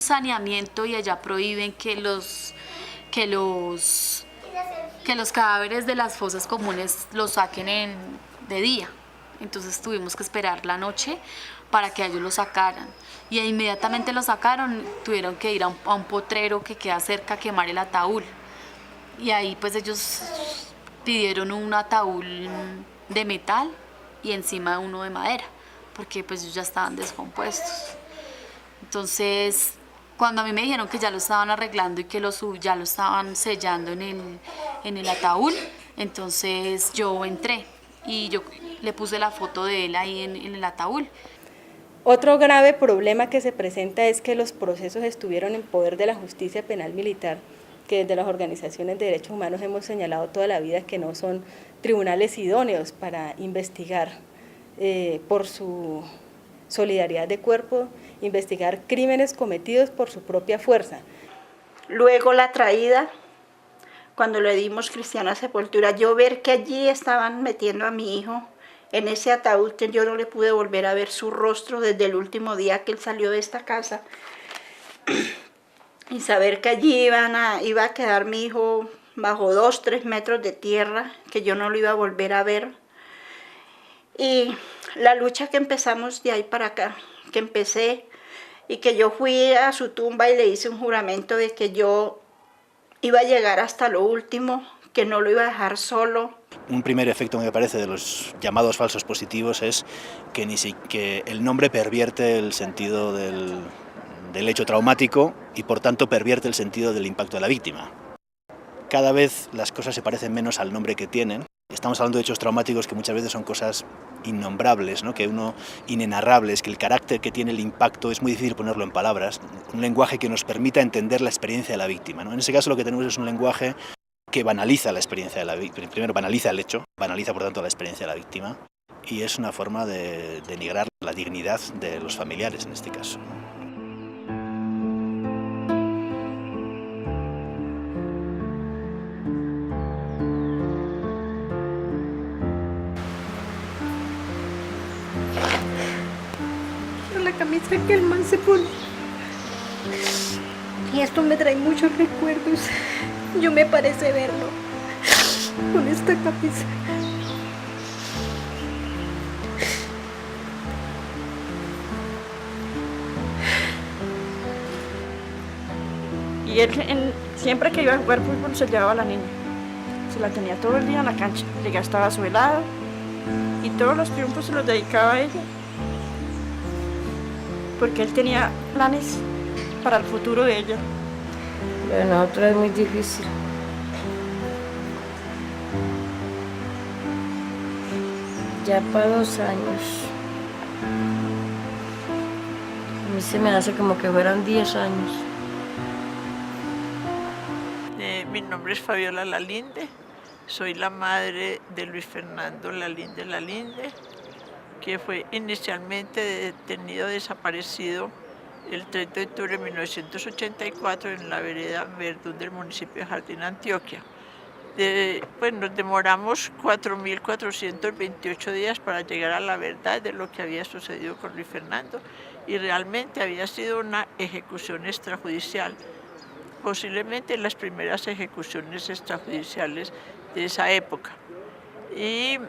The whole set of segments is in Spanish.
Saneamiento y allá prohíben que que los cadáveres de las fosas comunes los saquen de día. Entonces tuvimos que esperar la noche para que ellos lo sacaran. Y inmediatamente lo sacaron, tuvieron que ir a un potrero que queda cerca a quemar el ataúd. Y ahí pues ellos pidieron un ataúd de metal y encima uno de madera, porque pues ellos ya estaban descompuestos. Entonces, cuando a mí me dijeron que ya lo estaban arreglando y que ya lo estaban sellando en el ataúd, entonces yo entré y yo le puse la foto de él ahí en el ataúd. Otro grave problema que se presenta es que los procesos estuvieron en poder de la justicia penal militar, que desde las organizaciones de derechos humanos hemos señalado toda la vida que no son tribunales idóneos para investigar por su solidaridad de cuerpo, investigar crímenes cometidos por su propia fuerza. Luego la traída, cuando le dimos cristiana sepultura, yo ver que allí estaban metiendo a mi hijo en ese ataúd, que yo no le pude volver a ver su rostro desde el último día que él salió de esta casa, y saber que allí iba a quedar mi hijo bajo 2, 3 metros de tierra, que yo no lo iba a volver a ver. Y la lucha que empezamos de ahí para acá, que empecé y que yo fui a su tumba y le hice un juramento de que yo iba a llegar hasta lo último, que no lo iba a dejar solo. Un primer efecto, me parece, de los llamados falsos positivos es que el nombre pervierte el sentido del hecho traumático y por tanto pervierte el sentido del impacto de la víctima. Cada vez las cosas se parecen menos al nombre que tienen. Estamos hablando de hechos traumáticos que muchas veces son cosas innombrables, ¿no? Inenarrables, que el carácter que tiene el impacto es muy difícil ponerlo en palabras, un lenguaje que nos permita entender la experiencia de la víctima, ¿no? En ese caso lo que tenemos es un lenguaje que banaliza la experiencia de la víctima, primero banaliza el hecho, banaliza por tanto la experiencia de la víctima, y es una forma de denigrar la dignidad de los familiares en este caso. La camisa que el man se pone. Y esto me trae muchos recuerdos. Yo me parece verlo con esta camisa. Y él siempre que iba a jugar fútbol se llevaba a la niña. Se la tenía todo el día en la cancha. Le gastaba su helado y todos los triunfos se los dedicaba a ella. Porque él tenía planes para el futuro de ella. Para nosotros es muy difícil. Ya para 2 años. A mí se me hace como que fueran 10 años. Mi nombre es Fabiola Lalinde, soy la madre de Luis Fernando Lalinde, que fue inicialmente detenido desaparecido el 30 de octubre de 1984 en la vereda Verdún del municipio de Jardín, Antioquia. Pues nos demoramos 4.428 días para llegar a la verdad de lo que había sucedido con Luis Fernando, y realmente había sido una ejecución extrajudicial, posiblemente las primeras ejecuciones extrajudiciales de esa época. Y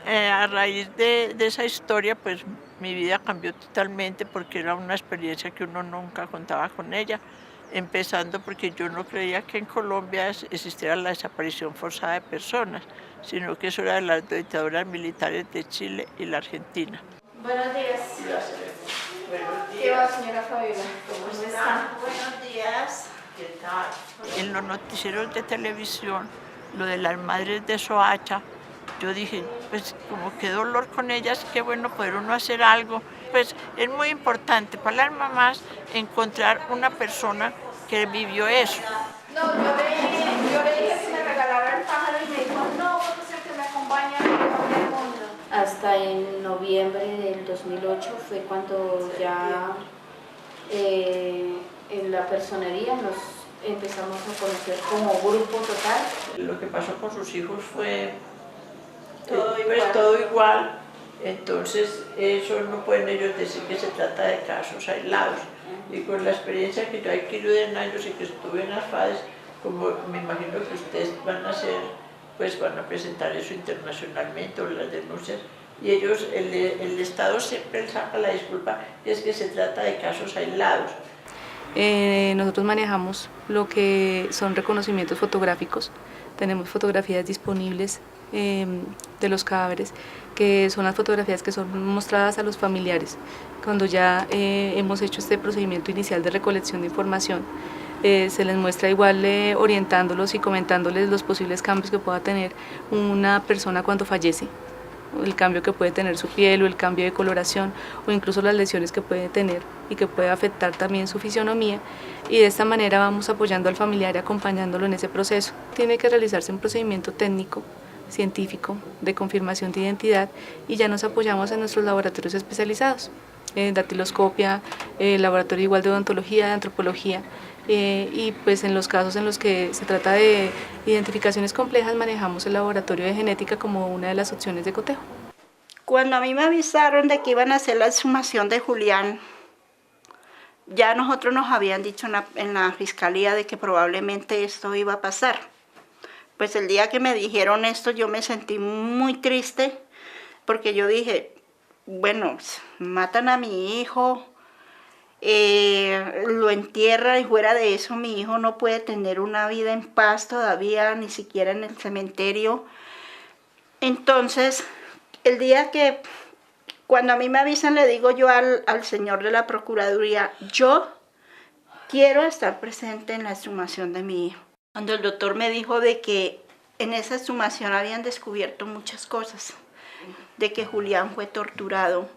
a raíz de esa historia, pues mi vida cambió totalmente, porque era una experiencia que uno nunca contaba con ella, empezando porque yo no creía que en Colombia existiera la desaparición forzada de personas, sino que eso era de las dictaduras militares de Chile y la Argentina. Buenos días. Buenos días. ¿Qué va, señora Fabiola? ¿Cómo está? Buenos días. ¿Qué tal? En los noticieros de televisión, lo de las madres de Soacha, yo dije, pues como qué dolor con ellas, qué bueno poder uno hacer algo. Pues es muy importante para las mamás encontrar una persona que vivió eso. No, yo le dije que me regalara el pájaro y me dijo, no, vos es el que me acompaña en el mundo. Hasta en noviembre del 2008 fue cuando ya en la personería nos empezamos a conocer como grupo total. Lo que pasó con sus hijos fue todo igual. Entonces, eso no pueden ellos decir que se trata de casos aislados. Y con la experiencia que yo adquirí en años y que estuve en las FADES, como me imagino que ustedes van a hacer, pues van a presentar eso internacionalmente o las denuncias, y ellos, el Estado siempre saca la disculpa, y es que se trata de casos aislados. Nosotros manejamos lo que son reconocimientos fotográficos, tenemos fotografías disponibles de los cadáveres, que son las fotografías que son mostradas a los familiares. Cuando ya hemos hecho este procedimiento inicial de recolección de información, se les muestra igual orientándolos y comentándoles los posibles cambios que pueda tener una persona cuando fallece, el cambio que puede tener su piel o el cambio de coloración o incluso las lesiones que puede tener y que puede afectar también su fisionomía, y de esta manera vamos apoyando al familiar y acompañándolo en ese proceso. Tiene que realizarse un procedimiento técnico, científico, de confirmación de identidad, y ya nos apoyamos en nuestros laboratorios especializados, datiloscopia, laboratorio igual de odontología, de antropología, y pues en los casos en los que se trata de identificaciones complejas manejamos el laboratorio de genética como una de las opciones de cotejo. Cuando a mí me avisaron de que iban a hacer la exhumación de Julián, ya nosotros nos habían dicho en la fiscalía de que probablemente esto iba a pasar. Pues el día que me dijeron esto yo me sentí muy triste, porque yo dije, bueno, matan a mi hijo, lo entierran, y fuera de eso mi hijo no puede tener una vida en paz todavía, ni siquiera en el cementerio. Entonces, el día que, cuando a mí me avisan, le digo yo al señor de la Procuraduría, yo quiero estar presente en la exhumación de mi hijo. Cuando el doctor me dijo de que en esa exhumación habían descubierto muchas cosas, de que Julián fue torturado,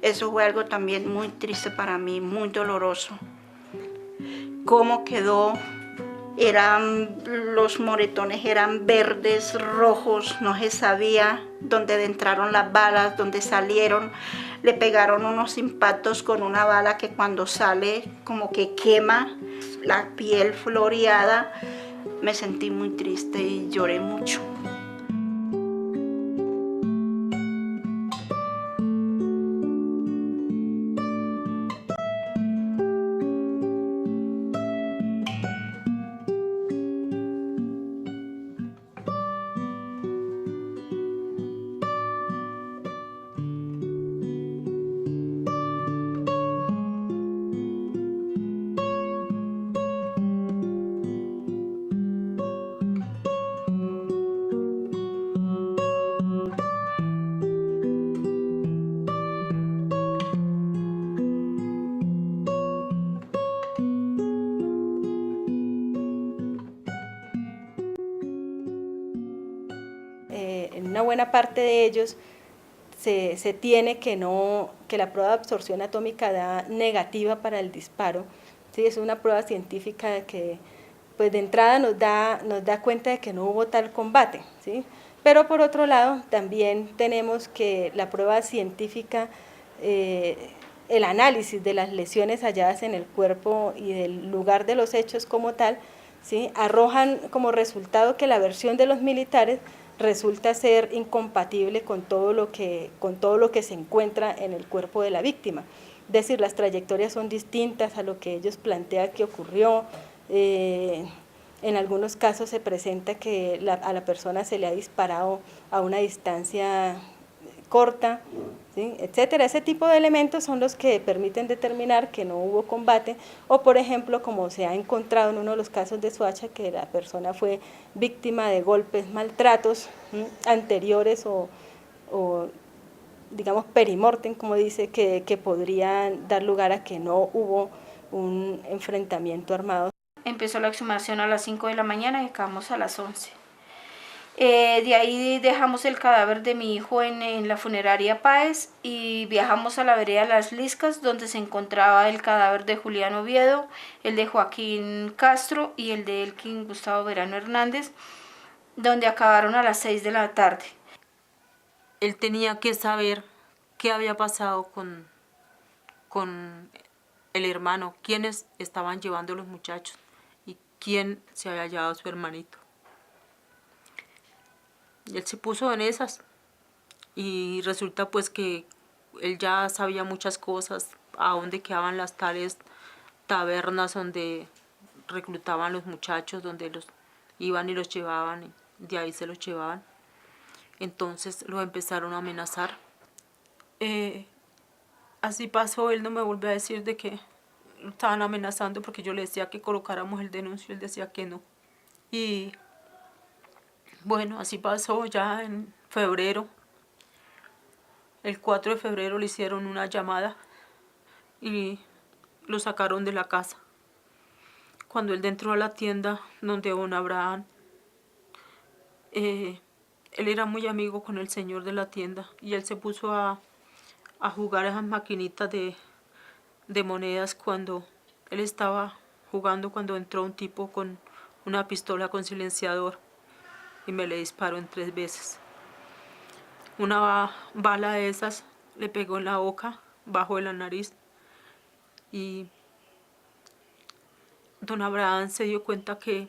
eso fue algo también muy triste para mí, muy doloroso. Cómo quedó, los moretones eran verdes, rojos, no se sabía dónde entraron las balas, dónde salieron. Le pegaron unos impactos con una bala que cuando sale como que quema la piel floreada. Me sentí muy triste y lloré mucho. En una buena parte de ellos se tiene que la prueba de absorción atómica da negativa para el disparo. Sí, es una prueba científica que pues de entrada nos da cuenta de que no hubo tal combate, ¿sí? Pero por otro lado también tenemos que la prueba científica, el análisis de las lesiones halladas en el cuerpo y del lugar de los hechos como tal, ¿sí? Arrojan como resultado que la versión de los militares resulta ser incompatible con todo lo que se encuentra en el cuerpo de la víctima. Es decir, las trayectorias son distintas a lo que ellos plantean que ocurrió. En algunos casos se presenta que a la persona se le ha disparado a una distancia corta, ¿sí? Etcétera. Ese tipo de elementos son los que permiten determinar que no hubo combate, o por ejemplo, como se ha encontrado en uno de los casos de Soacha, que la persona fue víctima de golpes, maltratos anteriores o digamos perimortem, como dice, que podrían dar lugar a que no hubo un enfrentamiento armado. Empezó la exhumación a las 5 de la mañana y acabamos a las 11. De ahí dejamos el cadáver de mi hijo en la funeraria Páez y viajamos a la vereda Las Liscas, donde se encontraba el cadáver de Julián Oviedo, el de Joaquín Castro y el de Elkin Gustavo Verano Hernández, donde acabaron a las 6 de la tarde. Él tenía que saber qué había pasado con el hermano, quiénes estaban llevando los muchachos y quién se había llevado a su hermanito. Y él se puso en esas y resulta pues que él ya sabía muchas cosas, a dónde quedaban las tales tabernas donde reclutaban los muchachos, donde los iban y los llevaban, y de ahí se los llevaban. Entonces los empezaron a amenazar. Así pasó, él no me volvió a decir de que lo estaban amenazando porque yo le decía que colocáramos el denuncio, él decía que no. Y bueno, así pasó ya en febrero. El 4 de febrero le hicieron una llamada y lo sacaron de la casa. Cuando él entró a la tienda donde don Abraham, él era muy amigo con el señor de la tienda y él se puso a jugar a esas maquinitas de monedas cuando él estaba jugando, cuando entró un tipo con una pistola con silenciador y me le disparó en 3 veces. Una bala de esas le pegó en la boca, bajo de la nariz, y don Abraham se dio cuenta que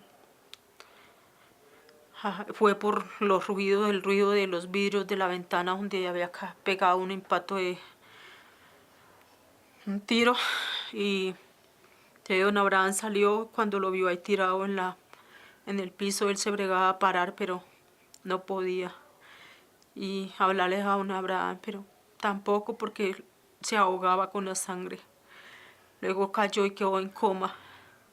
fue por los ruidos, el ruido de los vidrios de la ventana donde había pegado un impacto de un tiro, y don Abraham salió. Cuando lo vio ahí tirado en el piso, él se bregaba a parar, pero no podía. Y hablarle a don Abraham, pero tampoco, porque se ahogaba con la sangre. Luego cayó y quedó en coma.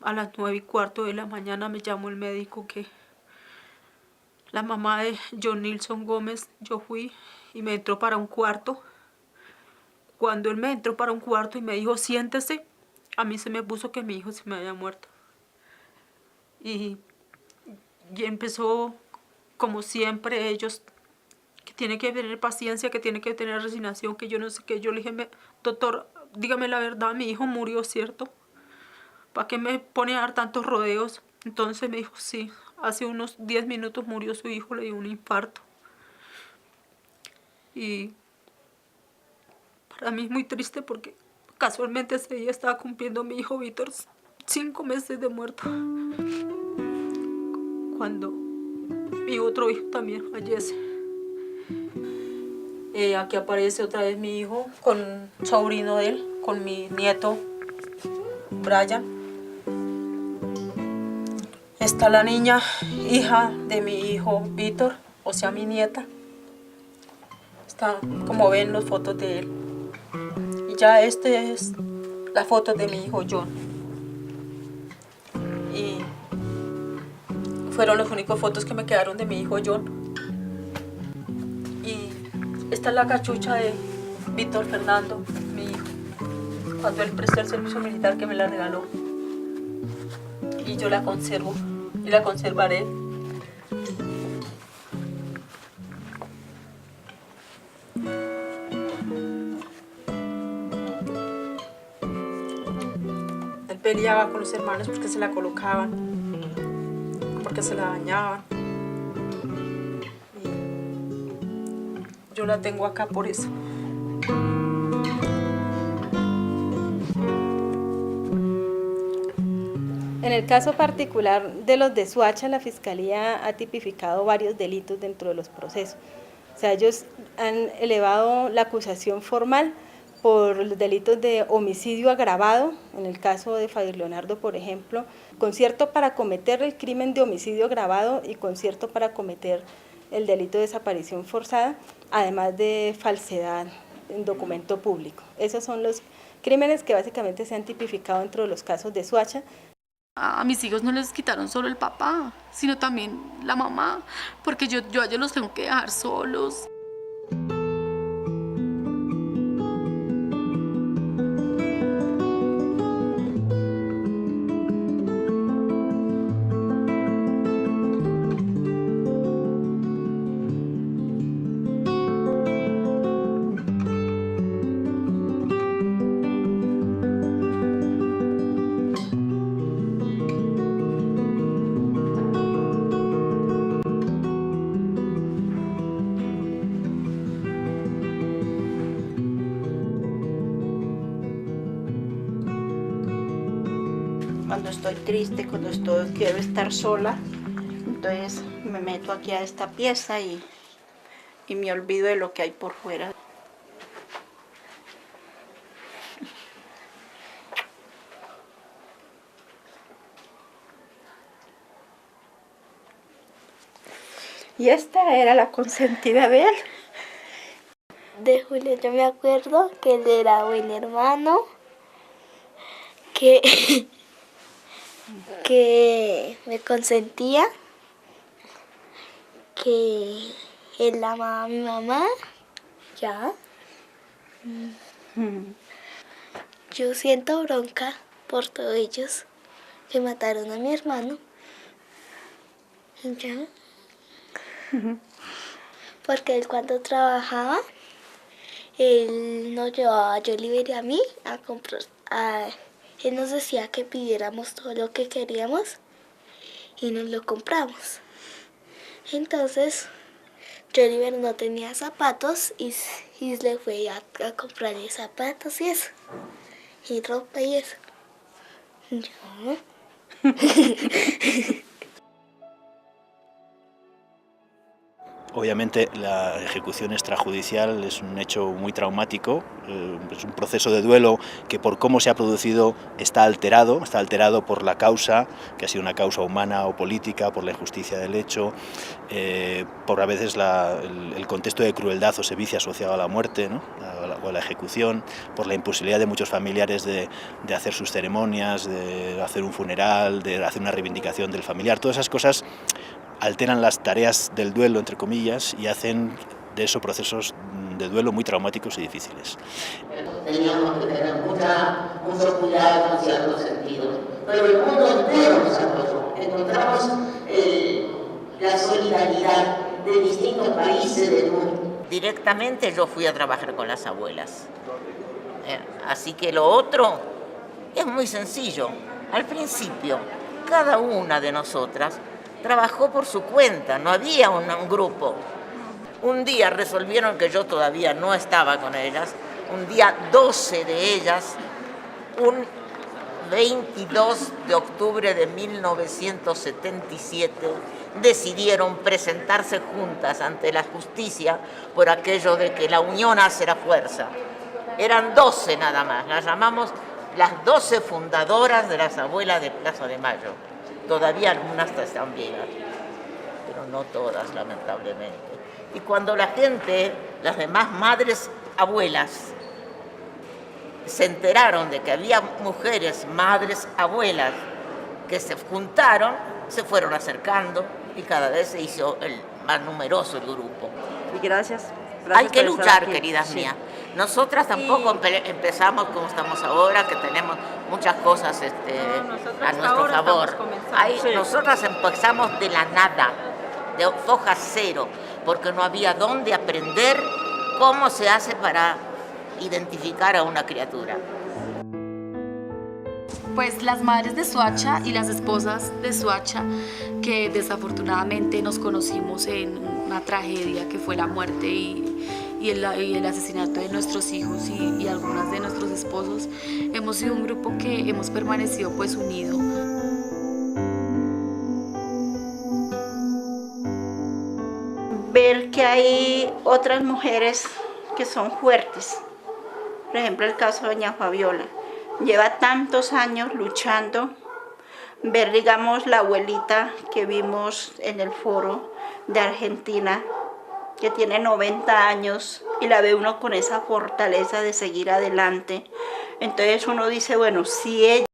A las 9:15 de la mañana me llamó el médico que la mamá de John Nilson Gómez, yo fui y me entró para un cuarto. Cuando él me entró para un cuarto y me dijo, siéntese, a mí se me puso que mi hijo se me había muerto. Y empezó, como siempre, ellos, que tiene que tener paciencia, que tiene que tener resignación, que yo no sé qué. Yo le dije, doctor, dígame la verdad, mi hijo murió, ¿cierto? ¿Para qué me pone a dar tantos rodeos? Entonces me dijo, sí, hace unos 10 minutos murió su hijo, le dio un infarto. Y para mí es muy triste porque casualmente ese día estaba cumpliendo mi hijo Víctor 5 meses de muerto. Cuando mi otro hijo también fallece. Aquí aparece otra vez mi hijo con un sobrino de él, con mi nieto Brian. Está la niña, hija de mi hijo Víctor, o sea, mi nieta. Está, como ven, las fotos de él. Y ya este es la foto de mi hijo John. Y fueron las únicas fotos que me quedaron de mi hijo John. Y esta es la cachucha de Víctor Fernando, mi hijo, cuando él prestó el servicio militar, que me la regaló. Y yo la conservo y la conservaré. Él peleaba con los hermanos porque se la colocaban, porque se la dañaban. Y yo la tengo acá por eso. En el caso particular de los de Soacha, la Fiscalía ha tipificado varios delitos dentro de los procesos. O sea, ellos han elevado la acusación formal por los delitos de homicidio agravado, en el caso de Fabio Leonardo, por ejemplo, concierto para cometer el crimen de homicidio agravado y concierto para cometer el delito de desaparición forzada, además de falsedad en documento público. Esos son los crímenes que básicamente se han tipificado dentro de los casos de Soacha. A mis hijos no les quitaron solo el papá, sino también la mamá, porque yo a ellos los tengo que dejar solos. Cuando estoy triste, cuando quiero estar sola, entonces me meto aquí a esta pieza y me olvido de lo que hay por fuera. Y esta era la consentida de él. De Julio yo me acuerdo que él era buen hermano, que me consentía, que él amaba a mi mamá, ya. Yo siento bronca por todos ellos que mataron a mi hermano, ya. Porque él cuando trabajaba, él nos llevaba a Jolliver y a mí a comprar. Él nos decía que pidiéramos todo lo que queríamos y nos lo compramos. Entonces, Jolliver no tenía zapatos y le fue a comprarle zapatos y eso. Y ropa y eso. Obviamente la ejecución extrajudicial es un hecho muy traumático, es un proceso de duelo que por cómo se ha producido está alterado por la causa, que ha sido una causa humana o política, por la injusticia del hecho, por a veces el contexto de crueldad o sevicia asociado a la muerte, ¿no? o a la ejecución, por la imposibilidad de muchos familiares de hacer sus ceremonias, de hacer un funeral, de hacer una reivindicación del familiar. Todas esas cosas alteran las tareas del duelo, entre comillas, y hacen de esos procesos de duelo muy traumáticos y difíciles. Teníamos que tener mucho cuidado en ciertos sentidos, pero el mundo entero nos apoyó. Encontramos la solidaridad de distintos países del mundo. Directamente yo fui a trabajar con las abuelas. Así que lo otro es muy sencillo. Al principio, cada una de nosotras trabajó por su cuenta, no había un grupo. Un día resolvieron que yo todavía no estaba con ellas, un día 12 de ellas, un 22 de octubre de 1977, decidieron presentarse juntas ante la justicia por aquello de que la unión hace la fuerza. Eran 12 nada más, las llamamos las 12 fundadoras de las abuelas de Plaza de Mayo. Todavía algunas están vivas, pero no todas, lamentablemente. Y cuando la gente, las demás madres, abuelas, se enteraron de que había mujeres, madres, abuelas, que se juntaron, se fueron acercando y cada vez se hizo el más numeroso el grupo. Y gracias. Hay que luchar, queridas mías. Nosotras tampoco empezamos como estamos ahora, que tenemos muchas cosas a nuestro favor. Nosotras empezamos de la nada, de foja cero, porque no había dónde aprender cómo se hace para identificar a una criatura. Pues las madres de Soacha y las esposas de Soacha, que desafortunadamente nos conocimos en una tragedia que fue la muerte y el asesinato de nuestros hijos y algunas de nuestros esposos, hemos sido un grupo que hemos permanecido pues unido. Ver que hay otras mujeres que son fuertes, por ejemplo el caso de doña Fabiola, lleva tantos años luchando, ver digamos la abuelita que vimos en el foro de Argentina, que tiene 90 años y la ve uno con esa fortaleza de seguir adelante. Entonces uno dice, bueno, si ella